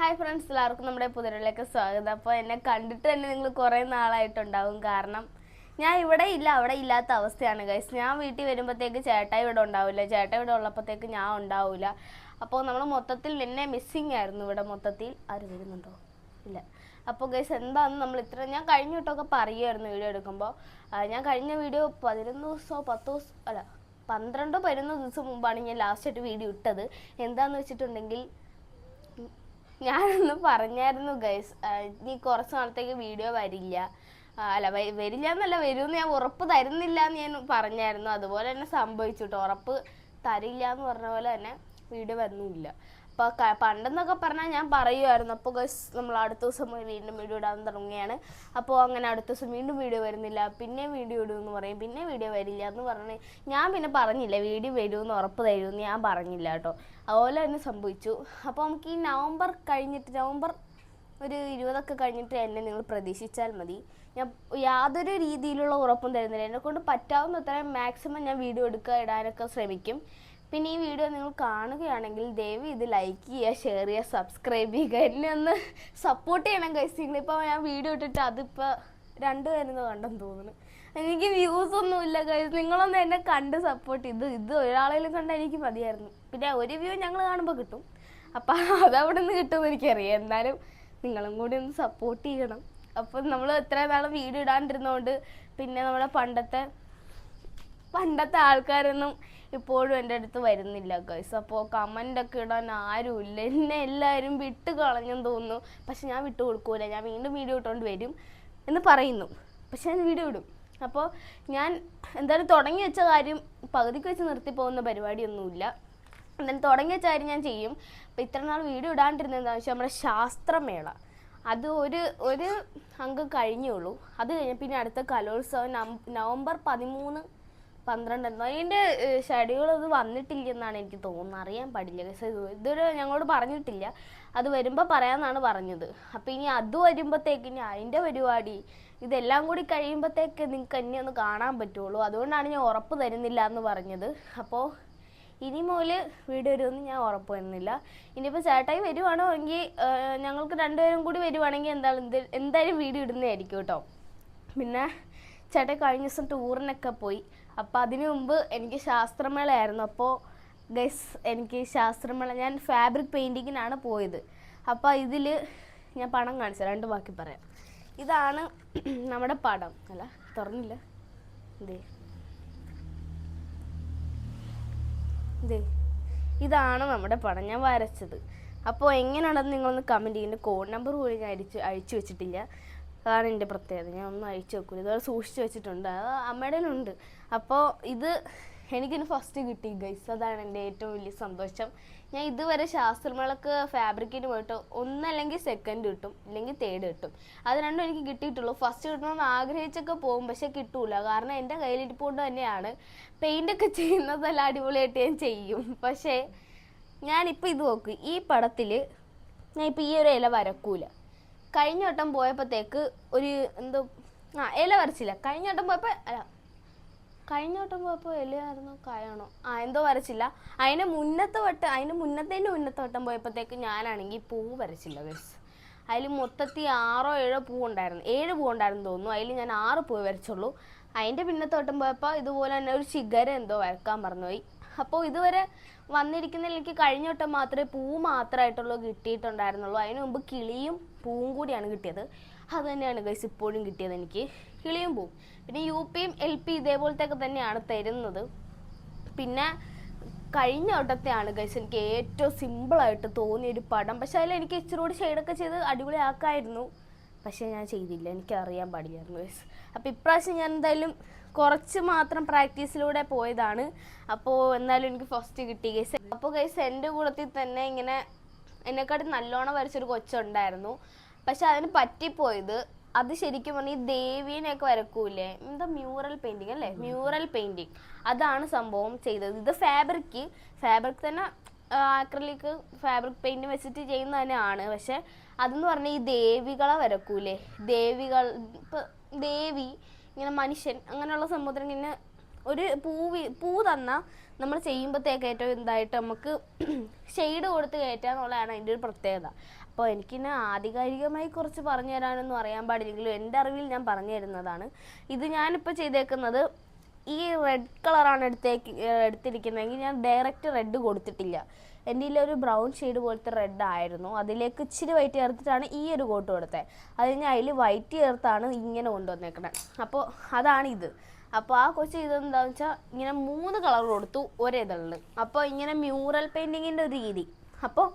Hi friends, എല്ലാവർക്കും നമ്മുടെ പുതിയതിലേക്ക് സ്വാഗതം. അപ്പോൾ എന്നെ കണ്ടിട്ട് തന്നെ നിങ്ങൾ കുറേ നാളായിട്ടുണ്ടാവും. കാരണം ഞാൻ ഇവിടെ ഇല്ല, അവിടെ ഇല്ലാത്ത അവസ്ഥയാണ് ഗൈസ്. ഞാൻ വീട്ടിൽ വരുമ്പോഴത്തേക്ക് ചേട്ടാ ഇവിടെ ഉണ്ടാവില്ല, ചേട്ടാ ഇവിടെ ഉള്ളപ്പോഴത്തേക്ക് ഞാൻ ഉണ്ടാവില്ല. അപ്പോൾ നമ്മൾ മൊത്തത്തിൽ എന്നെ മിസ്സിങ് ആയിരുന്നു ഇവിടെ. മൊത്തത്തിൽ ആരും വരുന്നുണ്ടോ? ഇല്ല. അപ്പോൾ ഗൈസ് എന്താണെന്ന് നമ്മൾ ഞാൻ കഴിഞ്ഞ വട്ടമൊക്കെ പറയുമായിരുന്നു വീഡിയോ എടുക്കുമ്പോൾ. ഞാൻ കഴിഞ്ഞ വീഡിയോ 11 ദിവസമോ 10 ദിവസം അല്ല 12-11 ദിവസം മുമ്പാണ് ഞാൻ ലാസ്റ്റായിട്ട് വീഡിയോ ഇട്ടത്. എന്താണെന്ന് വെച്ചിട്ടുണ്ടെങ്കിൽ ഞാനൊന്ന് പറഞ്ഞായിരുന്നു ഗൈസ്, നീ കുറച്ച് നാളത്തേക്ക് വീഡിയോ വരില്ല, അല്ല വരില്ല എന്നല്ല, വരുമെന്ന് ഞാൻ ഉറപ്പ് തരുന്നില്ല എന്ന് ഞാൻ പറഞ്ഞായിരുന്നു. അതുപോലെ തന്നെ സംഭവിച്ചു കേട്ടോ. ഉറപ്പ് തരില്ല എന്ന് പറഞ്ഞ പോലെ തന്നെ വീഡിയോ വരുന്നില്ല. അപ്പോൾ പണ്ടെന്നൊക്കെ പറഞ്ഞാൽ ഞാൻ പറയുമായിരുന്നു. അപ്പോൾ ഗൈസ് നമ്മൾ അടുത്ത ദിവസം വീണ്ടും വീഡിയോ ഇടാൻ തുടങ്ങുകയാണ്. അപ്പോൾ അങ്ങനെ അടുത്ത ദിവസം വീണ്ടും വീഡിയോ വരുന്നില്ല, പിന്നെ വീഡിയോ ഇടുമെന്ന് പറയും, പിന്നെ വീഡിയോ വരില്ല എന്ന് പറഞ്ഞ് ഞാൻ പിന്നെ പറഞ്ഞില്ല വീഡിയോ വരുമെന്ന് ഉറപ്പ് തരുമെന്ന് ഞാൻ പറഞ്ഞില്ല കേട്ടോ. അതുപോലെ തന്നെ സംഭവിച്ചു. അപ്പോൾ നമുക്ക് ഈ നവംബർ കഴിഞ്ഞിട്ട്, നവംബർ ഒരു 20 കഴിഞ്ഞിട്ട് എന്നെ നിങ്ങൾ പ്രതീക്ഷിച്ചാൽ മതി. ഞാൻ യാതൊരു രീതിയിലുള്ള ഉറപ്പും തരുന്നില്ല. എന്നെക്കൊണ്ട് പറ്റാവുന്ന അത്രയും മാക്സിമം ഞാൻ വീഡിയോ എടുക്കുക, ഇടാനൊക്കെ ശ്രമിക്കും. പിന്നെ ഈ വീഡിയോ നിങ്ങൾ കാണുകയാണെങ്കിൽ ദയവ് ഇത് ലൈക്ക് ചെയ്യുക, ഷെയർ ചെയ്യുക, സബ്സ്ക്രൈബ് ചെയ്യുക, എന്നെ ഒന്ന് സപ്പോർട്ട് ചെയ്യണം ഗൈസ്. നിങ്ങളിപ്പോൾ ഞാൻ വീഡിയോ ഇട്ടിട്ട് അതിപ്പോൾ 2 പേരെന്ന് കണ്ടെന്ന് തോന്നുന്നു. എനിക്ക് വ്യൂസ് ഒന്നുമില്ല ഗൈസ്. നിങ്ങളൊന്ന് എന്നെ കണ്ട് സപ്പോർട്ട് ഇത് ഒരാളെങ്കിലും കണ്ടാൽ എനിക്ക് മതിയായിരുന്നു. പിന്നെ ഒരു വ്യൂ ഞങ്ങൾ കാണുമ്പോൾ കിട്ടും, അപ്പം അതവിടെ നിന്ന് കിട്ടുമെന്ന് എനിക്കറിയാം. എന്നാലും നിങ്ങളും കൂടി ഒന്ന് സപ്പോർട്ട് ചെയ്യണം. അപ്പം നമ്മൾ എത്ര നാൾ വീഡിയോ ഇടാണ്ടിരുന്നതുകൊണ്ട് പിന്നെ നമ്മുടെ പണ്ടത്തെ ആൾക്കാരൊന്നും ഇപ്പോഴും എൻ്റെ അടുത്ത് വരുന്നില്ല ഗൈസ്. അപ്പോൾ കമൻ്റൊക്കെ ഇടാൻ ആരുമില്ല, എന്നെ എല്ലാവരും വിട്ട് കളഞ്ഞെന്ന് തോന്നുന്നു. പക്ഷെ ഞാൻ വിട്ടു കൊടുക്കൂല, ഞാൻ വീണ്ടും വീഡിയോ ഇട്ടുകൊണ്ട് വരും എന്ന് പറയുന്നു. പക്ഷെ ഞാൻ വീഡിയോ ഇടും. അപ്പോൾ ഞാൻ എന്തായാലും തുടങ്ങി വെച്ച കാര്യം പകുതിക്ക് വെച്ച് നിർത്തി പോകുന്ന പരിപാടിയൊന്നുമില്ല. എന്തായാലും തുടങ്ങി വെച്ച കാര്യം ഞാൻ ചെയ്യും. അപ്പോൾ ഇത്ര നാൾ വീഡിയോ ഇടാണ്ടിരുന്നതെന്ന് വെച്ചാൽ നമ്മുടെ ശാസ്ത്രമേള, അത് ഒരു അംഗം കഴിഞ്ഞുള്ളൂ. അത് കഴിഞ്ഞ് പിന്നെ അടുത്ത കലോത്സവം നവംബർ 13, 12 എന്നോ. അതിൻ്റെ ഷെഡ്യൂൾ അത് വന്നിട്ടില്ലെന്നാണ് എനിക്ക് തോന്നുന്നത്, അറിയാൻ പാടില്ല. ഇതൊരു ഞങ്ങളോട് പറഞ്ഞിട്ടില്ല. അത് വരുമ്പോൾ പറയാമെന്നാണ് പറഞ്ഞത്. അപ്പോൾ ഇനി അത് വരുമ്പോഴത്തേക്ക് ഇനി അതിൻ്റെ പരിപാടി ഇതെല്ലാം കൂടി കഴിയുമ്പോഴത്തേക്ക് നിങ്ങൾക്ക് എന്നെ ഒന്ന് കാണാൻ പറ്റുള്ളൂ. അതുകൊണ്ടാണ് ഞാൻ ഉറപ്പ് തരുന്നില്ല എന്ന് പറഞ്ഞത്. അപ്പോൾ ഇനി മുതൽ വീഡിയോ വരുമെന്ന് ഞാൻ ഉറപ്പ് തരുന്നില്ല. ഇനിയിപ്പോൾ ചേട്ടായി വരുവാണോ എങ്കിൽ ഞങ്ങൾക്ക് 2 പേരും കൂടി വരുവാണെങ്കിൽ എന്തായാലും വീഡിയോ ഇടുന്നതായിരിക്കും കേട്ടോ. പിന്നെ ചേട്ടായി കഴിഞ്ഞ ദിവസം ടൂറിനൊക്കെ പോയി. അപ്പോൾ അതിനു മുമ്പ് എനിക്ക് ശാസ്ത്രമേളയായിരുന്നു. അപ്പോൾ ഗൈസ് എനിക്ക് ശാസ്ത്രമേള, ഞാൻ ഫാബ്രിക് പെയിൻറ്റിങ്ങിനാണ് പോയത്. അപ്പോൾ ഇതിൽ ഞാൻ പടം കാണിച്ചു 2 ബാക്കി പറയാം. ഇതാണ് നമ്മുടെ പടം. അല്ല തുറന്നില്ല, ഇതാണ് നമ്മുടെ പടം ഞാൻ വരച്ചത്. അപ്പോൾ എങ്ങനെയാണെന്ന് നിങ്ങളൊന്ന് കമൻറ്റ് ചെയ്യുന്നുണ്ട്. കോഡ് നമ്പർ പോലും ഞാൻ അഴിച്ചു വെച്ചിട്ടില്ല, അതാണ് എൻ്റെ പ്രത്യേകത. ഞാൻ ഒന്നും അഴിച്ചു വെക്കില്ല, ഇതുപോലെ സൂക്ഷിച്ച് വെച്ചിട്ടുണ്ട്. അത് അമ്മയുടെ ഉണ്ട്. അപ്പോൾ ഇത് എനിക്കിന് ഫസ്റ്റ് കിട്ടി ഗൈസ്, അതാണ് എൻ്റെ ഏറ്റവും വലിയ സന്തോഷം. ഞാൻ ഇതുവരെ ശാസ്ത്രമേളക്ക് ഫാബ്രിക്കിന് പോയിട്ട് ഒന്നല്ലെങ്കിൽ സെക്കൻഡ് കിട്ടും, ഇല്ലെങ്കിൽ തേർഡ് കിട്ടും. അത് രണ്ടും എനിക്ക് കിട്ടിയിട്ടുള്ളൂ. ഫസ്റ്റ് കിട്ടണമെന്ന് ആഗ്രഹിച്ചൊക്കെ പോകും, പക്ഷെ കിട്ടൂല. കാരണം എൻ്റെ കയ്യിലിരിപ്പുകൊണ്ട് തന്നെയാണ്. പെയിൻ്റൊക്കെ ചെയ്യുന്നതെല്ലാം അടിപൊളിയായിട്ട് ഞാൻ ചെയ്യും. പക്ഷേ ഞാനിപ്പോൾ ഇത് നോക്കും, ഈ പടത്തിൽ ഞാൻ ഇപ്പോൾ ഈ ഒരു ഇല വരക്കൂല. കഴിഞ്ഞ വട്ടം പോയപ്പോഴത്തേക്ക് ഒരു ഇല വരച്ചില്ല. കഴിഞ്ഞ വട്ടം പോയപ്പോൾ ഇലയായിരുന്നു, കായാണോ എന്തോ വരച്ചില്ല. അതിന് മുന്നത്തെ വട്ടം പോയപ്പോഴത്തേക്ക് ഞാനാണെങ്കിൽ പൂവ് വരച്ചില്ല ഗൈസ്. അതിൽ മൊത്തത്തിൽ 6 or 7 പൂവുണ്ടായിരുന്നു, 7 പൂവുണ്ടായിരുന്നു തോന്നുന്നു. അതിൽ ഞാൻ 6 പൂവ് വരച്ചുള്ളൂ. അതിൻ്റെ പിന്നത്തെ വട്ടം പോയപ്പോൾ ഇതുപോലെ തന്നെ ഒരു ശിഖരം എന്തോ വരക്കാൻ മറന്നുപോയി. അപ്പോൾ ഇതുവരെ വന്നിരിക്കുന്നതിൽ എനിക്ക് കഴിഞ്ഞ വട്ടം മാത്രമേ പൂവ് മാത്രമായിട്ടുള്ളൂ കിട്ടിയിട്ടുണ്ടായിരുന്നുള്ളൂ. അതിന് മുമ്പ് കിളിയും പൂവും കൂടിയാണ് കിട്ടിയത്. അത് തന്നെയാണ് ഗൈസ് ഇപ്പോഴും കിട്ടിയത് എനിക്ക്, കിളിയും പൂവും. പിന്നെ UP-യും LP ഇതേപോലത്തെ ഒക്കെ തന്നെയാണ് തരുന്നത്. പിന്നെ കഴിഞ്ഞ വട്ടത്തെയാണ് ഗൈസ് എനിക്ക് ഏറ്റവും സിമ്പിളായിട്ട് തോന്നിയൊരു പടം. പക്ഷെ അതിൽ എനിക്ക് ഇച്ചിരി കൂടി ഷെയ്ഡൊക്കെ ചെയ്ത് അടിപൊളിയാക്കായിരുന്നു, പക്ഷേ ഞാൻ ചെയ്തില്ല, എനിക്കറിയാൻ പാടില്ലായിരുന്നു ഗൈസ്. അപ്പോൾ ഇപ്രാവശ്യം ഞാൻ എന്തായാലും കുറച്ച് മാത്രം പ്രാക്ടീസിലൂടെ പോയതാണ്. അപ്പോൾ എന്നാലും എനിക്ക് ഫസ്റ്റ് കിട്ടി ഗൈസ്. അപ്പോൾ ഗൈസ് എൻ്റെ കൂട്ടത്തിൽ തന്നെ ഇങ്ങനെ എന്നെക്കാട്ടി നല്ലോണം വരച്ചൊരു കൊച്ചുണ്ടായിരുന്നു. പക്ഷെ അതിന് പറ്റിപ്പോയത്, അത് ശരിക്കും പറഞ്ഞാൽ ഈ ദേവീനെയൊക്കെ വരക്കൂലേ, മ്യൂറൽ പെയിൻറ്റിങ് അല്ലേ, മ്യൂറൽ പെയിൻറ്റിങ്, അതാണ് സംഭവം ചെയ്തത്. ഇത് ഫാബ്രിക് തന്നെ ആക്രിലിക് ഫാബ്രിക് പെയിൻറ്റ് വെച്ചിട്ട് ചെയ്യുന്ന തന്നെയാണ്. പക്ഷെ അതെന്ന് പറഞ്ഞാൽ ഈ ദേവികളെ വരക്കൂലേ, ഇപ്പം ദേവി ഇങ്ങനെ മനുഷ്യൻ അങ്ങനെയുള്ള സംഭവത്തിന് ഇങ്ങനെ ഒരു പൂ തന്നാൽ നമ്മൾ ചെയ്യുമ്പോഴത്തേക്ക് ഏറ്റവും ഇതായിട്ട് നമുക്ക് ഷെയ്ഡ് കൊടുത്ത് കയറ്റുക എന്നുള്ളതാണ് അതിൻ്റെ ഒരു പ്രത്യേകത. അപ്പോൾ എനിക്കിന്നെ ആധികാരികമായി കുറച്ച് പറഞ്ഞു തരാനൊന്നും അറിയാൻ പാടില്ലെങ്കിലും എൻ്റെ അറിവിൽ ഞാൻ പറഞ്ഞു തരുന്നതാണ്. ഇത് ഞാനിപ്പോൾ ചെയ്തേക്കുന്നത് ഈ റെഡ് കളറാണ് എടുത്തിരിക്കുന്നതെങ്കിൽ ഞാൻ ഡയറക്റ്റ് റെഡ് കൊടുത്തിട്ടില്ല. എൻ്റെ ഒരു ബ്രൗൺ ഷെയ്ഡ് പോലത്തെ റെഡ് ആയിരുന്നു, അതിലേക്ക് ഇച്ചിരി വൈറ്റ് ചേർത്തിട്ടാണ് ഈ ഒരു കോട്ട് കൊടുത്തത്. അത് കഴിഞ്ഞാൽ അതിൽ വൈറ്റ് ചേർത്താണ് ഇങ്ങനെ കൊണ്ടുവന്നേക്കണേ. അപ്പോൾ അതാണിത്. അപ്പോൾ ആ കൊച്ചു ഇതെന്താണെന്ന് വെച്ചാൽ ഇങ്ങനെ 3 കളർ കൊടുത്തു ഒരേതളിൽ. അപ്പോൾ ഇങ്ങനെ മ്യൂറൽ പെയിൻറ്റിങ്ങിൻ്റെ ഒരു രീതി. അപ്പോൾ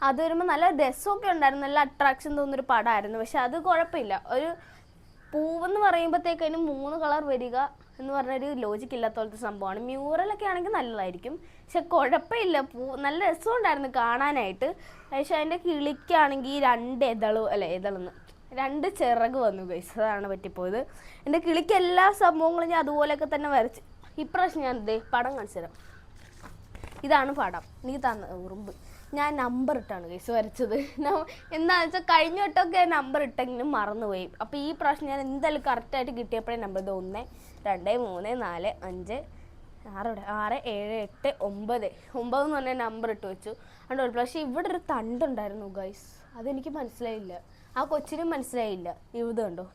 അത് വരുമ്പോൾ നല്ല രസമൊക്കെ ഉണ്ടായിരുന്നു, നല്ല അട്രാക്ഷൻ തോന്നുന്നൊരു പടമായിരുന്നു. പക്ഷെ അത് കുഴപ്പമില്ല. ഒരു പൂവെന്ന് പറയുമ്പോഴത്തേക്ക് അതിന് 3 കളർ വരിക എന്ന് പറഞ്ഞൊരു ലോജിക്ക് ഇല്ലാത്ത പോലത്തെ സംഭവമാണ്. മ്യൂറലൊക്കെ ആണെങ്കിൽ നല്ലതായിരിക്കും, പക്ഷെ കുഴപ്പമില്ല. നല്ല രസമുണ്ടായിരുന്നു കാണാനായിട്ട്. പക്ഷെ അതിൻ്റെ കിളിക്കാണെങ്കിൽ 2 ചിറക് വന്നു ഗൈസ്, അതാണ് പറ്റിപ്പോയത്. എൻ്റെ കിളിക്ക് എല്ലാ സംഭവങ്ങളും ഞാൻ അതുപോലെയൊക്കെ തന്നെ വരച്ച്. ഇപ്രാവശ്യം ഞാൻ പടം കാണിച്ചു തരാം. ഇതാണ് പടം, നീ തന്ന ഉറുമ്പ്. ഞാൻ നമ്പർ ഇട്ടാണ് ഗൈസ് വരച്ചത്. എന്താണെന്ന് വെച്ചാൽ കഴിഞ്ഞ വട്ടമൊക്കെ നമ്പർ ഇട്ടെങ്കിലും മറന്നുപോയി. അപ്പോൾ ഈ പ്രാവശ്യം ഞാൻ എന്തായാലും കറക്റ്റായിട്ട് കിട്ടിയപ്പോഴേ നമ്പർ 1 2 3 4 5 6 7 8 9 എന്ന് പറഞ്ഞ നമ്പർ ഇട്ട് വെച്ചു. അതുകൊണ്ട് പക്ഷേ ഇവിടെ ഒരു തണ്ടുണ്ടായിരുന്നു ഗൈസ്, അതെനിക്ക് മനസ്സിലായില്ല. ആ കൊച്ചിനും മനസ്സിലായില്ല. ഇത് കണ്ടോ,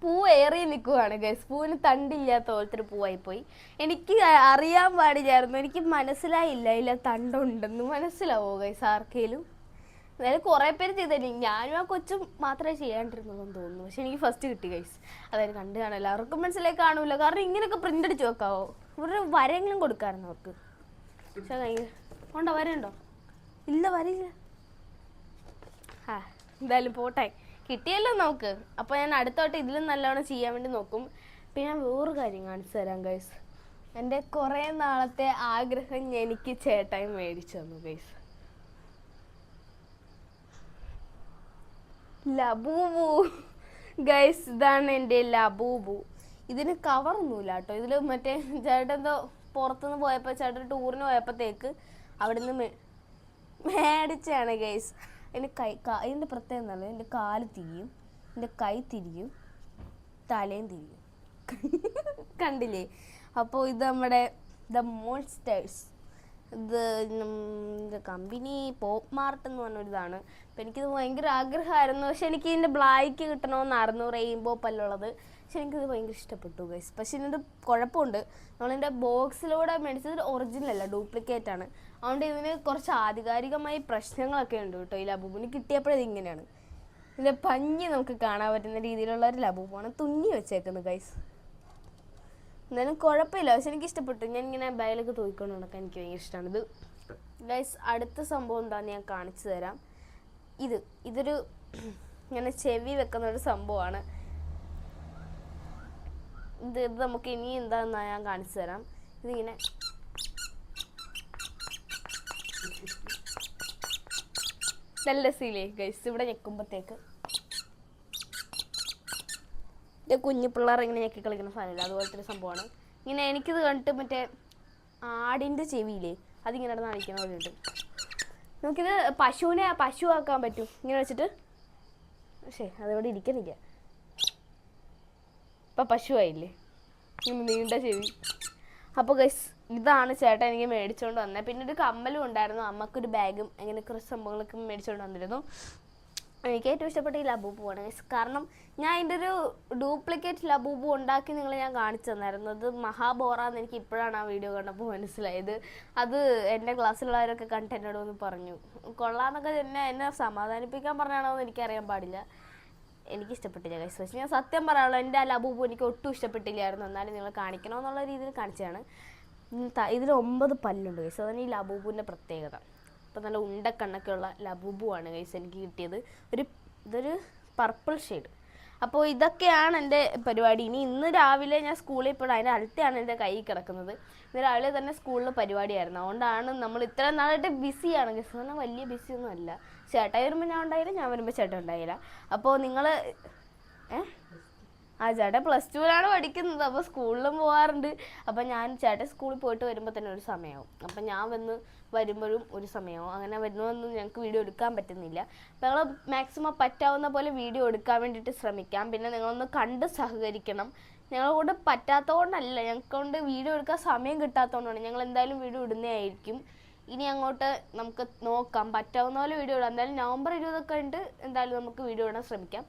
പൂ ഏറി നിൽക്കുവാണ് ഗൈസ്. പൂവിന് തണ്ടില്ലാത്ത പോലത്തെ പൂവായിപ്പോയി. എനിക്ക് അറിയാൻ പാടില്ലായിരുന്നു, എനിക്ക് മനസ്സിലായില്ല തണ്ടുണ്ടെന്ന്. മനസ്സിലാവോ ഗൈസ് ആർക്കെങ്കിലും? അതായത് കുറേ പേര് ചെയ്തല്ലേ, ഞാനും ആ കൊച്ചും മാത്രമേ ചെയ്യാണ്ടിരുന്നതെന്ന് തോന്നുന്നു. പക്ഷെ എനിക്ക് ഫസ്റ്റ് കിട്ടി ഗൈസ്. അതായത് കണ്ടു കാണാൻ എല്ലാവർക്കും മനസ്സിലായി കാണൂല, കാരണം ഇങ്ങനെയൊക്കെ പ്രിന്റ് അടിച്ച് വെക്കാവോ? ഇവരുടെ വരെങ്കിലും കൊടുക്കാമായിരുന്നു അവർക്ക്. പക്ഷെ ഉണ്ടോ, വരയുണ്ടോ? ഇല്ല, വരയില്ല. എന്തായാലും പോട്ടെ, കിട്ടിയല്ലോ നമുക്ക്. അപ്പോൾ ഞാൻ അടുത്തോട്ട് ഇതിലും നല്ലോണം ചെയ്യാൻ വേണ്ടി നോക്കും. പിന്നെ ഞാൻ വേറൊരു കാര്യം കാണിച്ചു തരാം ഗൈസ്. എൻ്റെ കുറേ നാളത്തെ ആഗ്രഹം എനിക്ക് ചേട്ടായി മേടിച്ചു തന്നു ഗൈസ്. ലബൂബു ഗൈസ്, ഇതാണ് എൻ്റെ ലബൂബു. ഇതിന് കവറൊന്നുമില്ല കേട്ടോ. ഇതിൽ മറ്റേ ചേട്ടൻ എന്തോ പുറത്തുനിന്ന് പോയപ്പോൾ, ചേട്ടൻ ടൂറിന് പോയപ്പോഴത്തേക്ക് അവിടെ നിന്ന് മേടിച്ചാണ് ഗൈസ്. ഇതിൻ്റെ പ്രത്യേകത എന്താണ്? എൻ്റെ കാല് തിരിയും, എൻ്റെ കൈ തിരിയും, തലയും തിരിയും. കണ്ടില്ലേ? അപ്പോൾ ഇത് നമ്മുടെ ദ മോൺസ്റ്റേഴ്സ്, ഇത് കമ്പനി പോപ്പ് മാർട്ട് എന്ന് പറഞ്ഞൊരിതാണ്. അപ്പം എനിക്കിത് ഭയങ്കര ആഗ്രഹമായിരുന്നു. പക്ഷെ എനിക്ക് ഇതിൻ്റെ ബ്ലാക്ക് കിട്ടണമെന്നായിരുന്നു, റെയിൻബോ പല്ലുള്ളത്. പക്ഷെ എനിക്കിത് ഭയങ്കര ഇഷ്ടപ്പെട്ടു ഗൈസ്. പക്ഷെ ഇതിൻ്റെ കുഴപ്പമുണ്ട്, നമ്മളിതിൻ്റെ ബോക്സിലൂടെ മേടിച്ചത് ഒറിജിനലല്ല, ഡ്യൂപ്ലിക്കേറ്റ് ആണ്. അതുകൊണ്ട് ഇതിന് കുറച്ച് ആധികാരികമായി പ്രശ്നങ്ങളൊക്കെ ഉണ്ട് കേട്ടോ. ഈ ലബൂബിന് കിട്ടിയപ്പോഴത് ഇങ്ങനെയാണ്. ഇതിൻ്റെ ഭംഗി നമുക്ക് കാണാൻ പറ്റുന്ന രീതിയിലുള്ള ഒരു ലബൂബാണ് തുന്നി വെച്ചേക്കുന്നത് ഗൈസ്. എന്നാലും കുഴപ്പമില്ല, പക്ഷെ എനിക്ക് ഇഷ്ടപ്പെട്ടു. ഞാൻ ഇങ്ങനെ ബാഗിലൊക്കെ തൂക്കിക്കൊണ്ട് നടക്കാൻ എനിക്ക് ഭയങ്കര ഇഷ്ടമാണ് ഇത് ഗൈസ്. അടുത്ത സംഭവം എന്താണെന്ന് ഞാൻ കാണിച്ചു തരാം. ഇതൊരു ഇങ്ങനെ ചെവി വെക്കുന്ന ഒരു സംഭവമാണ്. ഇത് നമുക്ക് ഇനി എന്താണെന്ന് ഞാൻ കാണിച്ചു തരാം. ഇതിങ്ങനെ നല്ല സീലേ ഗൈസ്. ഇവിടെ ഞെക്കുമ്പോഴത്തേക്ക് കുഞ്ഞു പിള്ളേർ ഇങ്ങനെ ഞെക്കി കളിക്കുന്ന സാധനമില്ല, അതുപോലത്തെ ഒരു സംഭവമാണ്. ഇങ്ങനെ എനിക്കിത് കണ്ടിട്ട് മറ്റേ ആടിൻ്റെ ചെവിയില്ലേ, അതിങ്ങനെ നടന്ന് കാണിക്കുന്ന പോലെ ഉണ്ട്. നമുക്കിത് പശു ആക്കാൻ പറ്റും ഇങ്ങനെ വെച്ചിട്ട്. പക്ഷേ അതിവിടെ ഇരിക്കുന്നില്ല. ഇപ്പം പശുവായില്ലേ, ഇങ്ങനെ നീണ്ട ചെവി. അപ്പോൾ ഗൈസ്, ഇതാണ് ചേട്ടൻ എനിക്ക് മേടിച്ചുകൊണ്ട് വന്നത്. പിന്നെ ഒരു കമ്മലും ഉണ്ടായിരുന്നു, അമ്മക്കൊരു ബാഗും, അങ്ങനെ കുറച്ച് സംഭവങ്ങളൊക്കെ മേടിച്ചുകൊണ്ട് വന്നിരുന്നു. എനിക്ക് ഏറ്റവും ഇഷ്ടപ്പെട്ട ഈ ലബൂബുവാണ് ഗൈസ്. കാരണം ഞാൻ ഇതിൻ്റെ ഒരു ഡ്യൂപ്ലിക്കേറ്റ് ലബൂബു ഉണ്ടാക്കി നിങ്ങളെ ഞാൻ കാണിച്ചു തന്നായിരുന്നു. അത് മഹാബോറാന്ന് എനിക്ക് ഇപ്പോഴാണ് ആ വീഡിയോ കണ്ടപ്പോൾ മനസ്സിലായത്. അത് എൻ്റെ ക്ലാസ്സിലുള്ളവരൊക്കെ കണ്ടിട്ട് എന്നോട് ഒന്ന് പറഞ്ഞു, കൊള്ളാമെന്നൊക്കെ എന്നെ സമാധാനിപ്പിക്കാൻ പറഞ്ഞാണോ എന്ന് എനിക്കറിയാൻ പാടില്ല. എനിക്കിഷ്ടപ്പെട്ടില്ല ഗൈസ്. പക്ഷേ ഞാൻ സത്യം പറയാനുള്ളൂ, എൻ്റെ ആ ലബൂബു എനിക്ക് ഒട്ടും ഇഷ്ടപ്പെട്ടില്ലായിരുന്നു. എന്നാലും നിങ്ങൾ കാണിക്കണമെന്നുള്ള രീതിയിൽ കാണിച്ചതാണ്. ഇതിൽ 9 പല്ലുണ്ട് ഗൈസ്, അതാണ് ഈ ലബൂബുവിൻ്റെ പ്രത്യേകത. അപ്പോൾ നല്ല ഉണ്ടക്കണ്ണൊക്കെയുള്ള ലബൂബുവാണ് ഗൈസ് എനിക്ക് കിട്ടിയത്. ഇതൊരു പർപ്പിൾ ഷെയ്ഡ്. അപ്പോൾ ഇതൊക്കെയാണ് എൻ്റെ പരിപാടി. ഇന്ന് രാവിലെ ഞാൻ സ്കൂളിൽ പോയി, അതിൻ്റെ അടുത്താണ് എൻ്റെ കൈ കിടക്കുന്നത്. ഇന്ന് രാവിലെ തന്നെ സ്കൂളിൽ പരിപാടിയായിരുന്നു. അതുകൊണ്ടാണ് നമ്മൾ ഇത്ര നാളായിട്ട് ബിസിയാണ് ഗൈസ്. പറഞ്ഞാൽ വലിയ ബിസിയൊന്നും അല്ല. ചേട്ടായി വരുമ്പോൾ ഞാൻ ഉണ്ടായില്ല, ഞാൻ വരുമ്പോൾ ചേട്ടൻ ഉണ്ടായില്ല. അപ്പോൾ നിങ്ങൾ ചേട്ടൻ +2 പഠിക്കുന്നത്. അപ്പോൾ സ്കൂളിലും പോകാറുണ്ട്. അപ്പോൾ ഞാൻ ചേട്ടൻ സ്കൂളിൽ പോയിട്ട് വരുമ്പോൾ തന്നെ ഒരു സമയമാവും. അപ്പം ഞാൻ വരുമ്പോഴും ഒരു സമയമാവും. അങ്ങനെ വരുന്നതൊന്നും ഞങ്ങൾക്ക് വീഡിയോ എടുക്കാൻ പറ്റുന്നില്ല. അപ്പോൾ ഞങ്ങൾ മാക്സിമം പറ്റാവുന്ന പോലെ വീഡിയോ എടുക്കാൻ വേണ്ടിയിട്ട് ശ്രമിക്കാം. പിന്നെ നിങ്ങളൊന്ന് കണ്ട് സഹകരിക്കണം. ഞങ്ങളെക്കൊണ്ട് പറ്റാത്തതുകൊണ്ടല്ല, ഞങ്ങൾക്ക് കൊണ്ട് വീഡിയോ എടുക്കാൻ സമയം കിട്ടാത്തതുകൊണ്ടാണ്. ഞങ്ങൾ എന്തായാലും വീഡിയോ ഇടുന്നതായിരിക്കും. ഇനി അങ്ങോട്ട് നമുക്ക് നോക്കാം, പറ്റാവുന്ന പോലെ വീഡിയോ ഇടാം. എന്തായാലും നവംബർ 20 ഉണ്ട്, എന്തായാലും നമുക്ക് വീഡിയോ ഇടാൻ ശ്രമിക്കാം.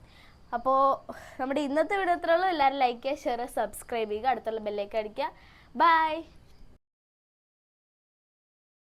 അപ്പോൾ നമ്മുടെ ഇന്നത്തെ വീഡിയോ എത്രയുള്ളൂ. എല്ലാവരും ലൈക്ക് ചെയ്യുക, ഷെയർ, സബ്സ്ക്രൈബ് ചെയ്യുക, അടുത്തുള്ള ബെല്ലൈക്കൻ അടിക്കുക. ബൈ.